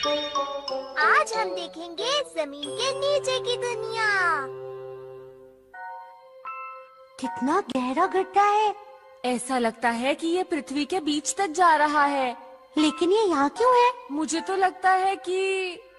आज हम देखेंगे जमीन के नीचे की दुनिया। कितना गहरा गड्ढा है। ऐसा लगता है कि ये पृथ्वी के बीच तक जा रहा है। लेकिन ये यहाँ क्यों है? मुझे तो लगता है कि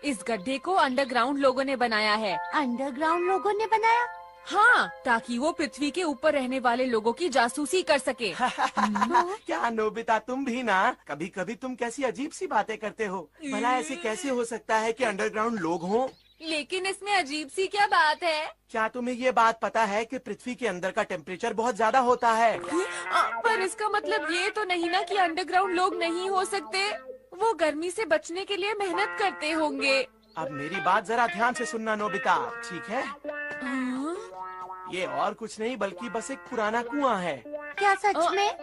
इस गड्ढे को अंडरग्राउंड लोगों ने बनाया है। अंडरग्राउंड लोगों ने बनाया? हाँ, ताकि वो पृथ्वी के ऊपर रहने वाले लोगों की जासूसी कर सके। क्या नोबिता, तुम भी ना कभी कभी तुम कैसी अजीब सी बातें करते हो। भला ऐसे कैसे हो सकता है कि अंडरग्राउंड लोग हों? लेकिन इसमें अजीब सी क्या बात है? क्या तुम्हें ये बात पता है कि पृथ्वी के अंदर का टेम्परेचर बहुत ज्यादा होता है? पर इसका मतलब ये तो नहीं ना कि अंडरग्राउंड लोग नहीं हो सकते। वो गर्मी से बचने के लिए मेहनत करते होंगे। अब मेरी बात जरा ध्यान से सुनना नोबिता, ठीक है? ये और कुछ नहीं बल्कि बस एक पुराना कुआं है। क्या सच में?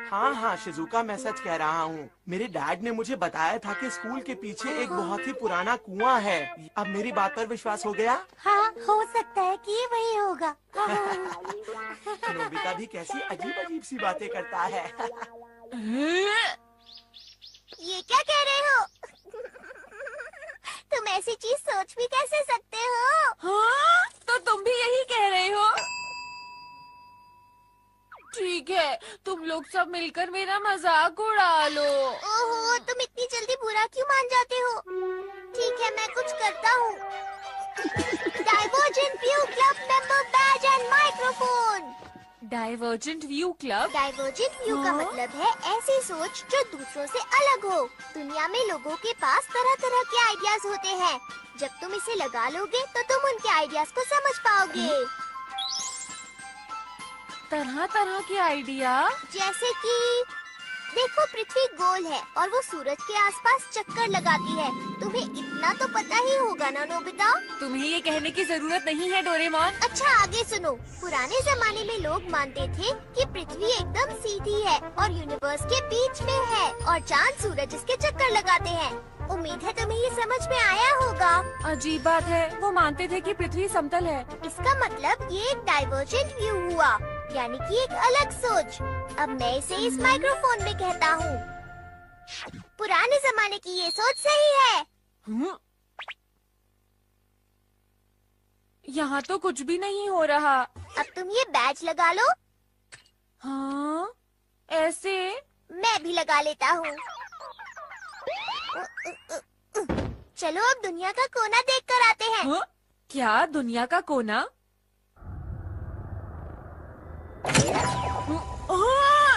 हाँ हाँ शिजुका, मैं सच कह रहा हूँ। मेरे डैड ने मुझे बताया था कि स्कूल के पीछे एक बहुत ही पुराना कुआं है। अब मेरी बात पर विश्वास हो गया? हाँ, हो सकता है कि ये वही होगा। नोबिता भी कैसी अजीब अजीब सी बातें करता है। ये क्या कह रहे हो? तुम ऐसी चीज सोच भी कैसे सकते हो? हाँ, तो तुम भी यही कह रहे हो? ठीक है, तुम लोग सब मिलकर मेरा मजाक उड़ा लो। ओहो, तुम इतनी जल्दी बुरा क्यों मान जाते हो? ठीक है, मैं कुछ करता हूँ। Divergent view club member badge and microphone. Divergent view club? Divergent view का मतलब है ऐसी सोच जो दूसरों से अलग हो। दुनिया में लोगों के पास तरह तरह के आइडियाज होते हैं। जब तुम इसे लगा लोगे तो तुम उनके आइडियाज को समझ पाओगे। तरह तरह के आइडिया? जैसे कि देखो, पृथ्वी गोल है और वो सूरज के आसपास चक्कर लगाती है। तुम्हें इतना तो पता ही होगा ना नोबिता? तुम्हें ये कहने की जरूरत नहीं है डोरेमोन। अच्छा, आगे सुनो। पुराने जमाने में लोग मानते थे कि पृथ्वी एकदम सीधी है और यूनिवर्स के बीच में है और चांद सूरज इसके चक्कर लगाते हैं। उम्मीद है तुम्हें ये समझ में आया होगा। अजीब बात है, वो मानते थे कि पृथ्वी समतल है। इसका मतलब ये एक डाइवर्जेंट व्यू हुआ, यानी कि एक अलग सोच। अब मैं इसे इस माइक्रोफोन में कहता हूँ, पुराने जमाने की ये सोच सही है। यहाँ तो कुछ भी नहीं हो रहा। अब तुम ये बैज लगा लो। हाँ, ऐसे? मैं भी लगा लेता हूँ। चलो अब दुनिया का कोना देख कर आते हैं। हाँ? क्या दुनिया का कोना?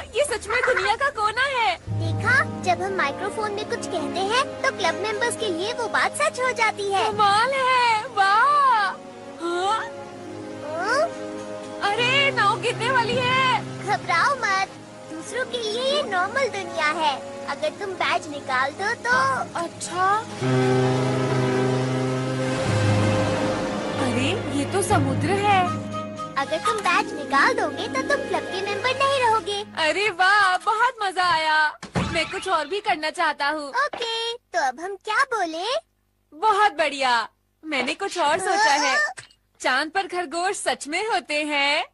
ये सच में दुनिया का कोना है। देखा, जब हम माइक्रोफोन में कुछ कहते हैं तो क्लब मेंबर्स के लिए वो बात सच हो जाती है। कमाल है, वाह। हाँ? अरे, नाव गिरने वाली है। घबराओ मत, दूसरों के लिए ये नॉर्मल दुनिया है। अगर तुम बैज निकाल दो तो। अच्छा। अरे, ये तो समुद्र है। अगर तुम बैज निकाल दोगे तो तुम क्लब के मेंबर नहीं रहोगे। अरे वाह, बहुत मजा आया। मैं कुछ और भी करना चाहता हूँ। ओके, तो अब हम क्या बोले? बहुत बढ़िया, मैंने कुछ और सोचा है। चांद पर खरगोश सच में होते हैं।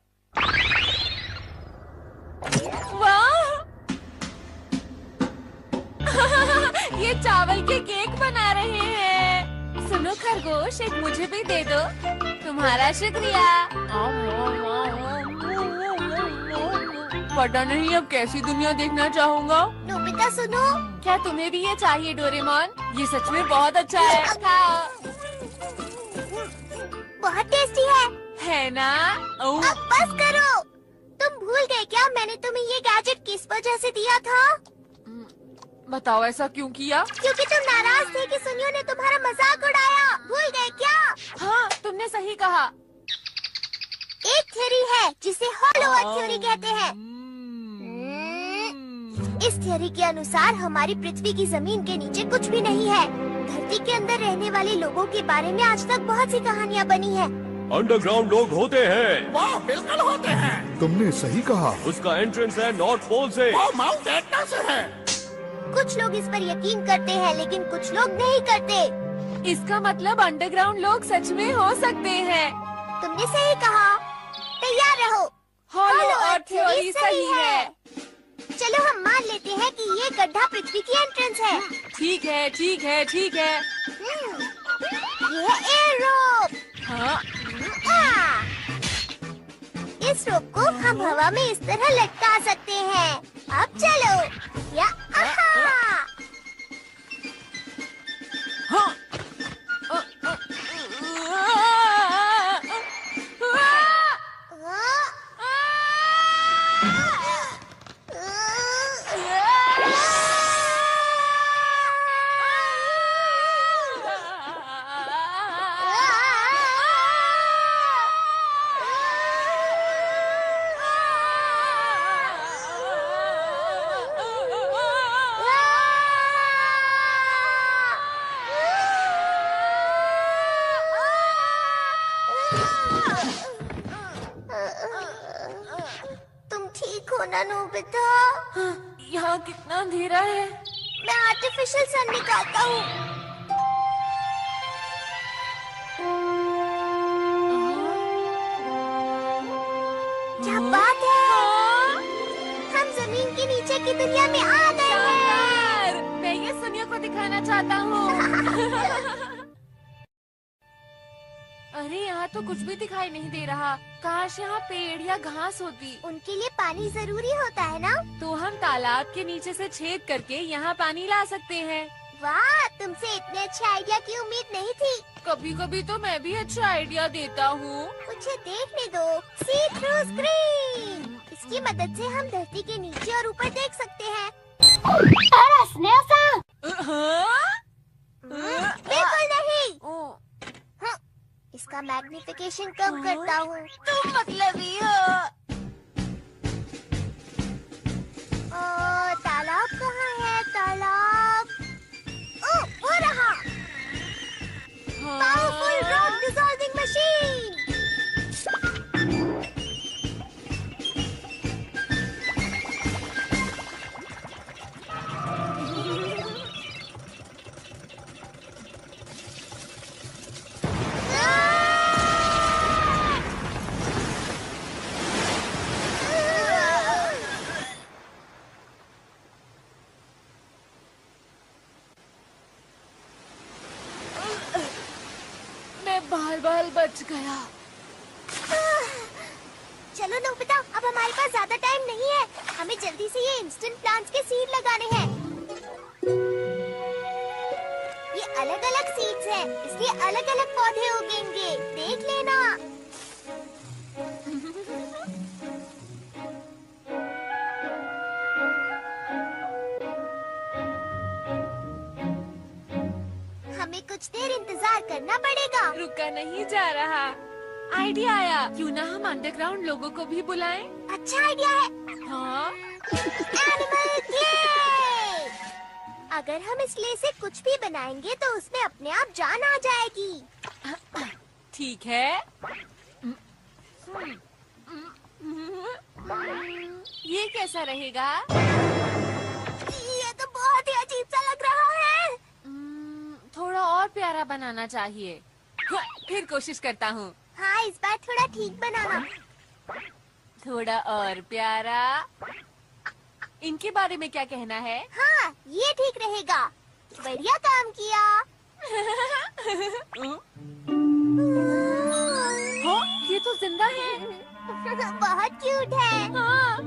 वाह! ये चावल के केक बना रहे हैं। सुनो खरगोश, एक मुझे भी दे दो। तुम्हारा शुक्रिया। पता नहीं अब कैसी दुनिया देखना चाहूँगा। नोबिता सुनो। क्या तुम्हें भी ये चाहिए डोरेमोन? ये सच में बहुत अच्छा है। खाओ। बहुत टेस्टी है ना? अब बस करो। तुम भूल गए क्या मैंने तुम्हें ये गैजेट किस वजह से दिया था? बताओ, ऐसा क्यों किया? क्योंकि तुम नाराज थे कि सुनियो ने तुम्हारा मजाक उड़ाया। भूल गए क्या? हाँ, तुमने सही कहा। एक थ्योरी है जिसे हॉलो अर्थ थ्योरी कहते हैं। इस थ्योरी के अनुसार हमारी पृथ्वी की जमीन के नीचे कुछ भी नहीं है। धरती के अंदर रहने वाले लोगों के बारे में आज तक बहुत सी कहानियाँ बनी है। अंडरग्राउंड लोग होते हैं। वाह, बिल्कुल होते हैं। तुमने सही कहा। उसका एंट्रेंस है नॉर्थ पोल से। माउंट एटना से है। कुछ लोग इस पर यकीन करते हैं लेकिन कुछ लोग नहीं करते। इसका मतलब अंडरग्राउंड लोग सच में हो सकते हैं। तुमने सही कहा। तैयार रहो, हॉलो अर्थ थ्योरी सही है। चलो चलो हम मान लेते हैं कि ये गड्ढा पृथ्वी की एंट्रेंस है। ठीक है, ठीक है, ठीक है। ये है एयर रोप। हाँ, इस रोप को हम हवा में इस तरह लटका सकते हैं। अब चलो या आहा। हाँ। तुम ठीक हो ना नोबिता? यहाँ कितना अंधेरा है। मैं आर्टिफिशियल सन निकालता हूँ। क्या बात है? हम जमीन के नीचे की दुनिया में आ गए हैं। शानदार! मैं ये सुनियो को दिखाना चाहता हूँ। अरे यहाँ तो कुछ भी दिखाई नहीं दे रहा। काश यहाँ पेड़ या घास होती। उनके लिए पानी जरूरी होता है ना? तो हम तालाब के नीचे से छेद करके यहाँ पानी ला सकते हैं। वाह, तुमसे इतने अच्छे आइडिया की उम्मीद नहीं थी। कभी कभी तो मैं भी अच्छा आइडिया देता हूँ। मुझे देखने दो। सी थ्रू स्क्रीन। इसकी मदद से हम धरती के नीचे और ऊपर देख सकते हैं। बिल्कुल नहीं। इसका मैग्निफिकेशन कम करता हूँ। तुम मतलबी हो। तालाब कहाँ है? तालाब वो रहा। Powerful rock dissolving machine. बाल बच गया। चलो नोबिता, अब हमारे पास ज्यादा टाइम नहीं है। हमें जल्दी से ये इंस्टेंट प्लांट्स के सीड लगाने हैं। ये अलग अलग सीड्स हैं, इसलिए अलग अलग पौधे उगेंगे। देख लेना। हमें कुछ देर इंतजार करना पड़ेगा। रुका नहीं जा रहा। आइडिया आया, क्यों ना हम अंडरग्राउंड लोगों को भी बुलाएं? अच्छा आइडिया है। हाँ? Animal clay. अगर हम इस क्ले से कुछ भी बनाएंगे तो उसमें अपने आप जान आ जाएगी। ठीक है। ये कैसा रहेगा? ये तो बहुत ही अजीब सा लग रहा है। थोड़ा और प्यारा बनाना चाहिए। फिर कोशिश करता हूँ। हाँ, इस बार थोड़ा ठीक बनाना। थोड़ा और प्यारा। इनके बारे में क्या कहना है? हाँ, ये ठीक रहेगा। बढ़िया काम किया। हाँ, ये तो जिंदा है। बहुत क्यूट है। हाँ।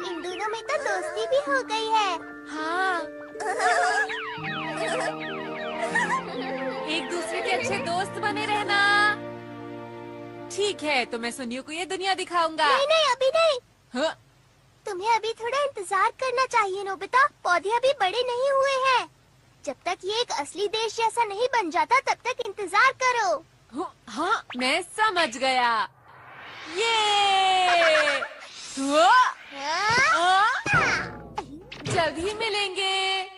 इन दोनों में तो दोस्ती भी हो गई है। हाँ। एक दूसरे के अच्छे दोस्त बने रहना। ठीक है, तो मैं सुनियो को ये दुनिया दिखाऊंगा। नहीं नहीं, अभी नहीं। हाँ? तुम्हें अभी थोड़ा इंतजार करना चाहिए नोबिता। पौधे अभी बड़े नहीं हुए हैं। जब तक ये एक असली देश जैसा नहीं बन जाता तब तक इंतजार करो। हाँ, मैं समझ गया। ये जल्द ही मिलेंगे।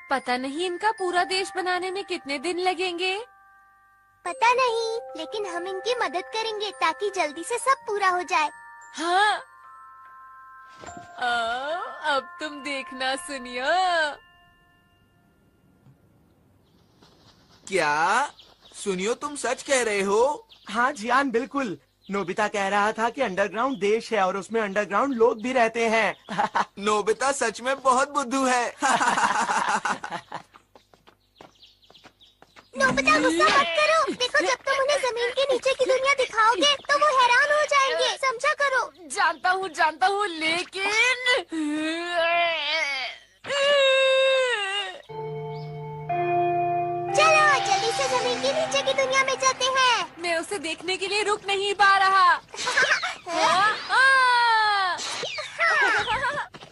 पता नहीं इनका पूरा देश बनाने में कितने दिन लगेंगे। पता नहीं, लेकिन हम इनकी मदद करेंगे ताकि जल्दी से सब पूरा हो जाए। हाँ। अब तुम देखना सुनियो। क्या सुनियो, तुम सच कह रहे हो? हाँ जियान, बिल्कुल। नोबिता कह रहा था कि अंडरग्राउंड देश है और उसमें अंडरग्राउंड लोग भी रहते हैं। नोबिता सच में बहुत बुद्धू है। नोबिता गुस्सा मत करो। देखो, जब तुम उन्हें जमीन के नीचे की दुनिया दिखाओगे तो वो हैरान हो जाएंगे। समझा करो। जानता हूँ लेकिन चलो जल्दी से जमीन के नीचे की दुनिया में जाते हैं। मैं उसे देखने के लिए रुक नहीं पा रहा।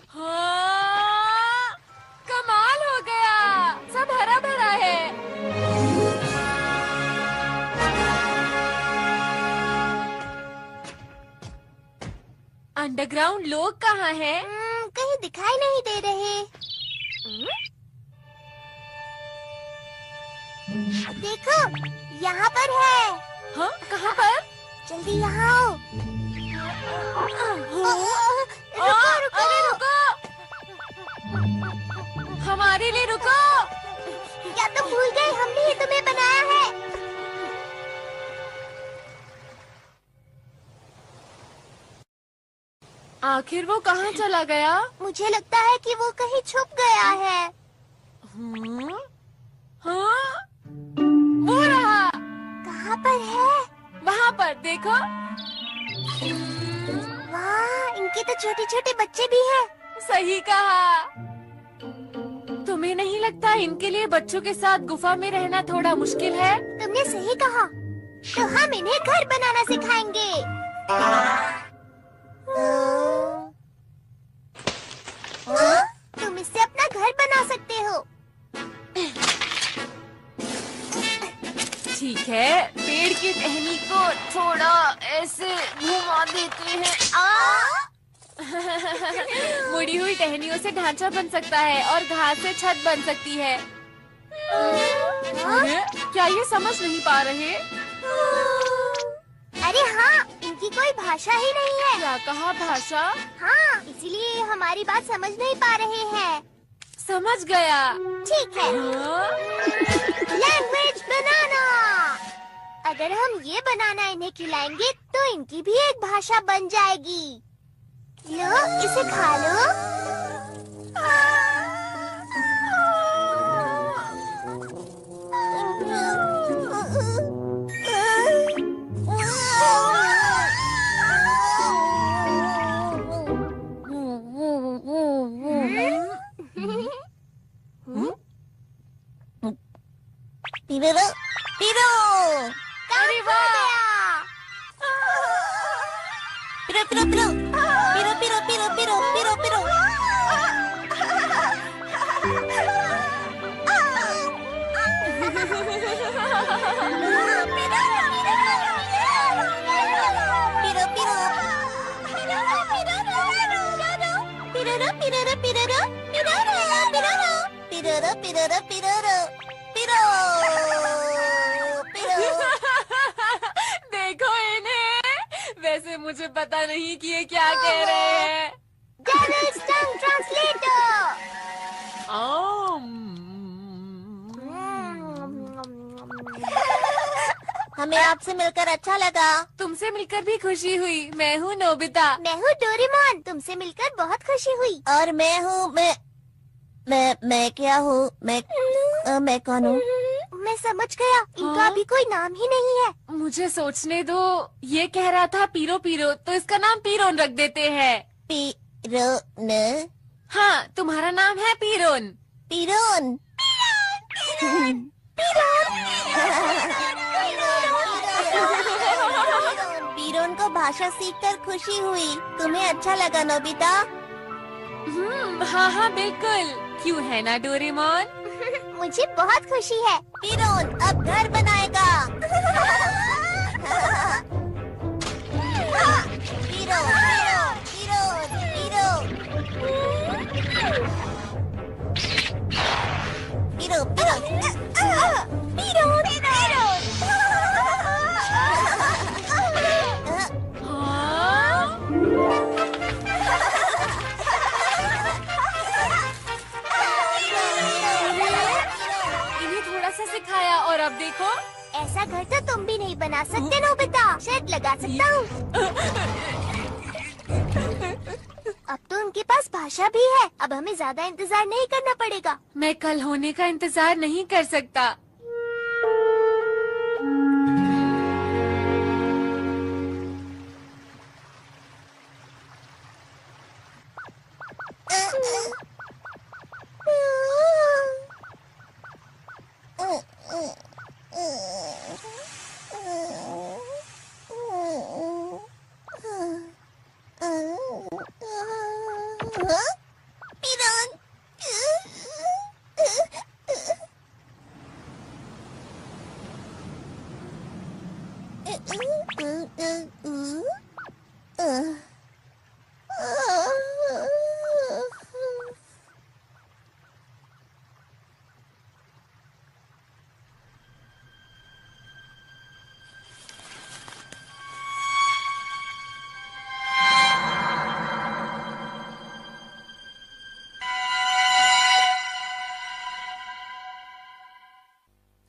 हाँ, कमाल हो गया, सब हरा भरा है। अंडरग्राउंड लोग कहाँ हैं? कहीं दिखाई नहीं दे रहे। देखो, यहाँ पर है। हाँ, कहाँ पर? जल्दी यहाँ आओ। रुको। हमारे लिए रुको। क्या तुम भूल गए हमने ही तुम्हें बनाया है? आखिर वो कहाँ चला गया? मुझे लगता है कि वो कहीं छुप गया है। हाँ? वो रहा। कहाँ पर है? वहाँ पर देखो। वाह, इनके तो छोटे छोटे बच्चे भी हैं। सही कहा। तुम्हें नहीं लगता इनके लिए बच्चों के साथ गुफा में रहना थोड़ा मुश्किल है? तुमने सही कहा। तो हम इन्हें घर बनाना सिखाएंगे। तुम इससे अपना घर बना सकते हो। ठीक है, पेड़ की टहनी को थोड़ा ऐसे घुमा देते हैं। मुड़ी हुई टहनियों से ढांचा बन सकता है और घास से छत बन सकती है। क्या ये समझ नहीं पा रहे? अरे हाँ, इनकी कोई भाषा ही नहीं है। क्या कहा भाषा? हाँ, इसीलिए हमारी बात समझ नहीं पा रहे हैं। समझ गया। ठीक है। लैंग्वेज बनाना। अगर हम ये बनाना इन्हें खिलाएंगे तो इनकी भी एक भाषा बन जाएगी। लो, इसे खा लो। पिरो अरे वाह! पिरो। देखो इन्हें। वैसे मुझे पता नहीं कि ये क्या कह रहे हैं। Devil's Tongue Translator। हमें आपसे मिलकर अच्छा लगा। तुमसे मिलकर भी खुशी हुई। मैं हूँ नोबिता। मैं हूँ डोरेमोन। तुमसे मिलकर बहुत खुशी हुई। और मैं हूँ मैं क्या हूँ? मैं कौन हूँ? मैं समझ गया। इनका अभी कोई नाम ही नहीं है। मुझे सोचने दो। ये कह रहा था पीरो पीरो, तो इसका नाम पीरोन रख देते हैं। पीरोन? हाँ, तुम्हारा नाम है पीरोन। पीरोन। पीरोन को भाषा सीखकर खुशी हुई। तुम्हें अच्छा लगा नोबिता? हाँ बिल्कुल। क्यों है ना डोरेमोन? मुझे बहुत खुशी है। पीरोन अब घर बनाएगा। पीरो पीरो पीरो पीरो पीरो पीरो हाँ? अब देखो। ऐसा घर तो तुम भी नहीं बना सकते नोबिता। शर्त लगा सकता हूँ। अब तो उनके पास भाषा भी है। अब हमें ज्यादा इंतजार नहीं करना पड़ेगा। मैं कल होने का इंतजार नहीं कर सकता।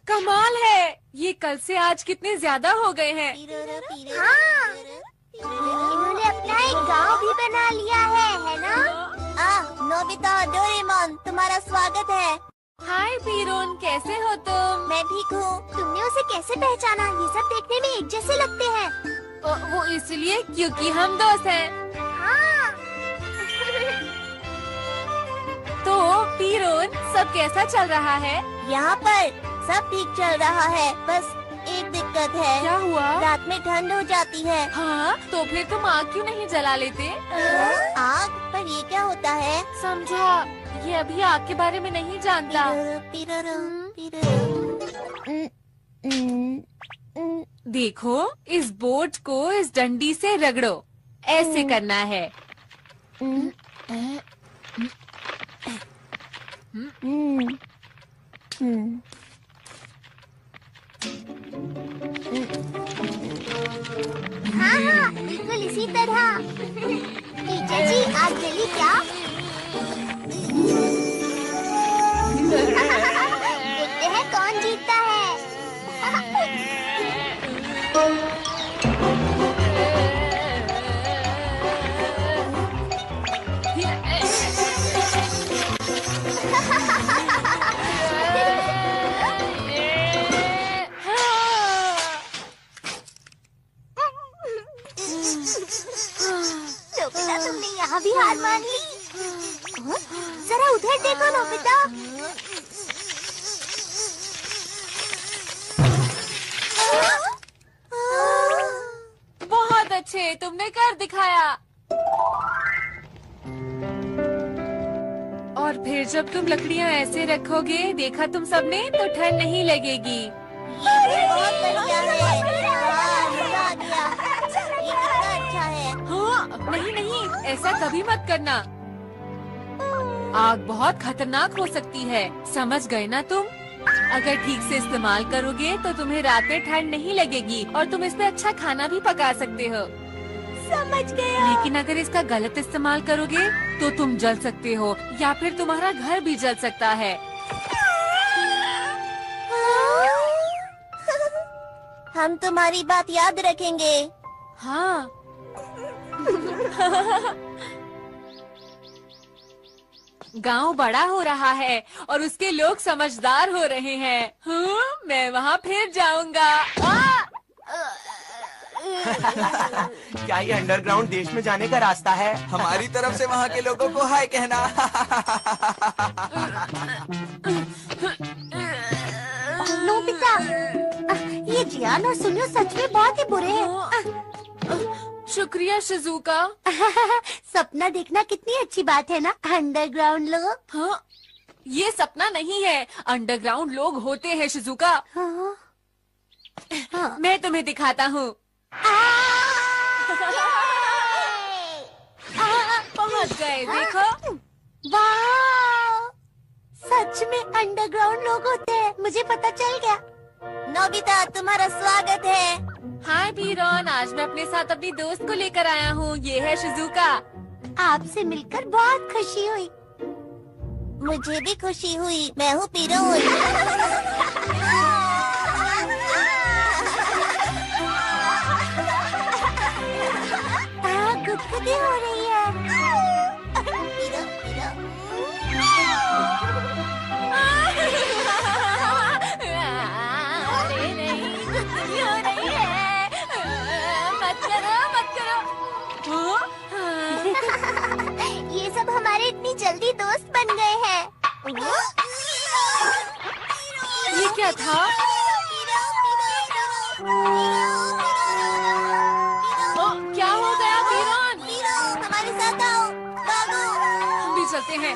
कमाल है, ये कल से आज कितने ज्यादा हो गए हैं। हाँ, इन्होंने अपना एक गांव भी बना लिया है ना? नोबिता, डोरेमोन, तुम्हारा स्वागत है। हाय पीरोन, कैसे हो तुम? मैं ठीक हूँ। तुमने उसे कैसे पहचाना? ये सब देखने में एक जैसे लगते हैं। वो इसलिए क्योंकि हम दोस्त हैं। हाँ। तो पीरोन, सब कैसा चल रहा है? यहाँ पर सब ठीक चल रहा है, बस एक दिक्कत है। क्या हुआ? रात में ठंड हो जाती है। हाँ, तो फिर तुम आग क्यों नहीं जला लेते? आग? पर ये क्या होता है? समझा, ये अभी आग के बारे में नहीं जानता। देखो, इस बोर्ड को इस डंडी से रगड़ो। ऐसे करना है। हाँ, बिल्कुल इसी तरह। टीचर जी, आज जली क्या? देखते हैं कौन जीतता है। नोबिता, तुमने यहाँ भी हार मान ली। जरा उधर देखो नोबिता। बहुत अच्छे, तुमने कर दिखाया। और फिर जब तुम लकड़ियाँ ऐसे रखोगे, देखा तुम सबने, तो ठंड नहीं लगेगी। ये भी बहुत बढ़िया है। वाह, मजा आ गया। ये कितना अच्छा है। हाँ, नहीं नहीं, ऐसा कभी मत करना। आग बहुत खतरनाक हो सकती है, समझ गए ना तुम? अगर ठीक से इस्तेमाल करोगे तो तुम्हें रात में ठंड नहीं लगेगी और तुम इस पे अच्छा खाना भी पका सकते हो। समझ गया। लेकिन अगर इसका गलत इस्तेमाल करोगे तो तुम जल सकते हो या फिर तुम्हारा घर भी जल सकता है। हम तुम्हारी बात याद रखेंगे। हाँ। गांव बड़ा हो रहा है और उसके लोग समझदार हो रहे हैं। हाँ, मैं वहाँ फिर जाऊंगा। क्या ये अंडरग्राउंड देश में जाने का रास्ता है? हमारी तरफ से वहाँ के लोगों को हाय कहना। नोबिता, ये जियान और सुनियो सच में बहुत ही बुरे हैं। शुक्रिया शिजुका। सपना देखना कितनी अच्छी बात है ना, अंडरग्राउंड लोग। हाँ, ये सपना नहीं है, अंडरग्राउंड लोग होते हैं शिजुका। हाँ। हाँ। मैं तुम्हें दिखाता हूँ। पहुँच गए, देखो। वाह, सच में अंडरग्राउंड लोग होते हैं, मुझे पता चल गया। नोबिता, तुम्हारा स्वागत है। हाय पीरोन, आज मैं अपने साथ अपनी दोस्त को लेकर आया हूँ। ये है शिजुका। आपसे मिलकर बहुत खुशी हुई। मुझे भी खुशी हुई। मैं हूँ पीरोन। दिक्कतें हो रही है। अरे नहीं, क्यों नहीं है? मत करो, मत करो। ये सब हमारे इतनी जल्दी दोस्त बन गए हैं। ये क्या था? ओ, क्या हो गया बीरन? हमारे साथ आओ, भागो। हम भी चलते हैं।